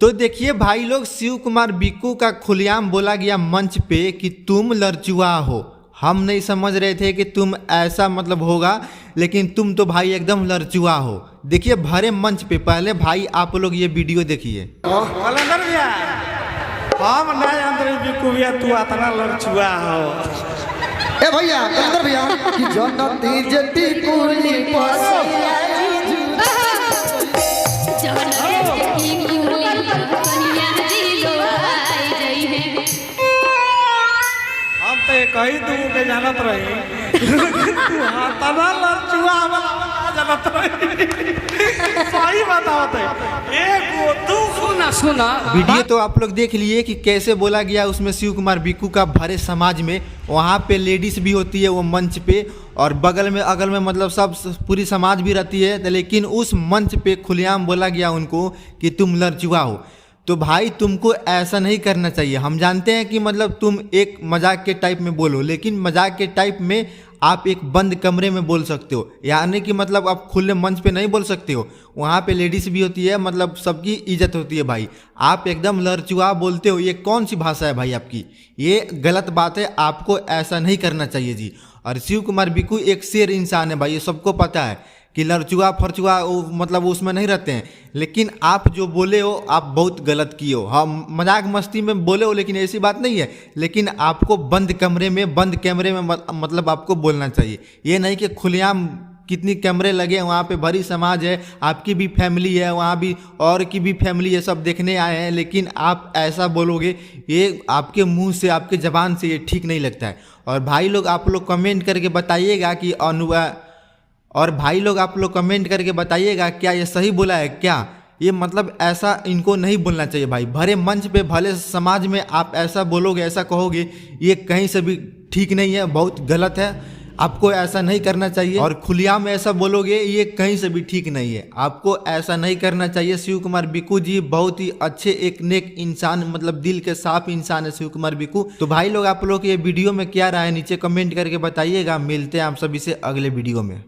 तो देखिए भाई लोग, शिव कुमार बिक्कू का खुलेआम बोला गया मंच पे कि तुम लड़चुआ हो। हम नहीं समझ रहे थे कि तुम ऐसा मतलब होगा, लेकिन तुम तो भाई एकदम लड़चुआ हो। देखिए भरे मंच पे। पहले भाई आप लोग ये वीडियो देखिए। कलंदर भैया, हम नहीं अंदर बिक्कू भैया, तू इतना लड़चुआ हो। ए भैया कलंदर भैया कि जनती जति कुली पसिया हम तो कही तू के जानत रही, तू इतना लड़चुआ वाला जानत रही। सही बतावत है। एक तू सुना वीडियो तो आप लोग देख लिए कि कैसे बोला गया उसमें शिव कुमार बिक्कू का भरे समाज में। वहाँ पे लेडीज भी होती है वो मंच पे, और बगल में अगल में मतलब सब पूरी समाज भी रहती है, लेकिन उस मंच पे खुलेआम बोला गया उनको कि तुम लड़चुआ हो। तो भाई तुमको ऐसा नहीं करना चाहिए। हम जानते हैं कि मतलब तुम एक मजाक के टाइप में बोलो, लेकिन मजाक के टाइप में आप एक बंद कमरे में बोल सकते हो, यानी कि मतलब आप खुले मंच पे नहीं बोल सकते हो। वहाँ पे लेडीज भी होती है, मतलब सबकी इज्जत होती है भाई। आप एकदम लड़चुआ बोलते हो, ये कौन सी भाषा है भाई आपकी? ये गलत बात है, आपको ऐसा नहीं करना चाहिए जी। और शिव कुमार बिक्कू एक शेर इंसान है भाई, ये सबको पता है कि लड़चुआ फरचुआ मतलब उसमें नहीं रहते हैं। लेकिन आप जो बोले हो आप बहुत गलत किए हो। हम मजाक मस्ती में बोले हो, लेकिन ऐसी बात नहीं है। लेकिन आपको बंद कमरे में, बंद कैमरे में मतलब आपको बोलना चाहिए। ये नहीं कि खुलेआम कितनी कैमरे लगे हैं, वहाँ पे भरी समाज है, आपकी भी फैमिली है, वहाँ भी और की भी फैमिली है, सब देखने आए हैं, लेकिन आप ऐसा बोलोगे, ये आपके मुंह से, आपके ज़बान से ये ठीक नहीं लगता है। और भाई लोग आप लोग कमेंट करके बताइएगा कि कमेंट करके बताइएगा क्या ये सही बोला है क्या? ये मतलब ऐसा इनको नहीं बोलना चाहिए भाई। भरे मंच पे, भले समाज में आप ऐसा बोलोगे, ऐसा कहोगे, ये कहीं से भी ठीक नहीं है, बहुत गलत है। आपको ऐसा नहीं करना चाहिए। और खुलेआम में ऐसा बोलोगे, ये कहीं से भी ठीक नहीं है। आपको ऐसा नहीं करना चाहिए। शिव कुमार बिक्कू जी बहुत ही अच्छे, एक नेक इंसान, मतलब दिल के साफ इंसान है शिव कुमार बिक्कू। तो भाई लोग आप लोग ये वीडियो में क्या राय है नीचे कमेंट करके बताइएगा। मिलते हैं आप सभी से अगले वीडियो में।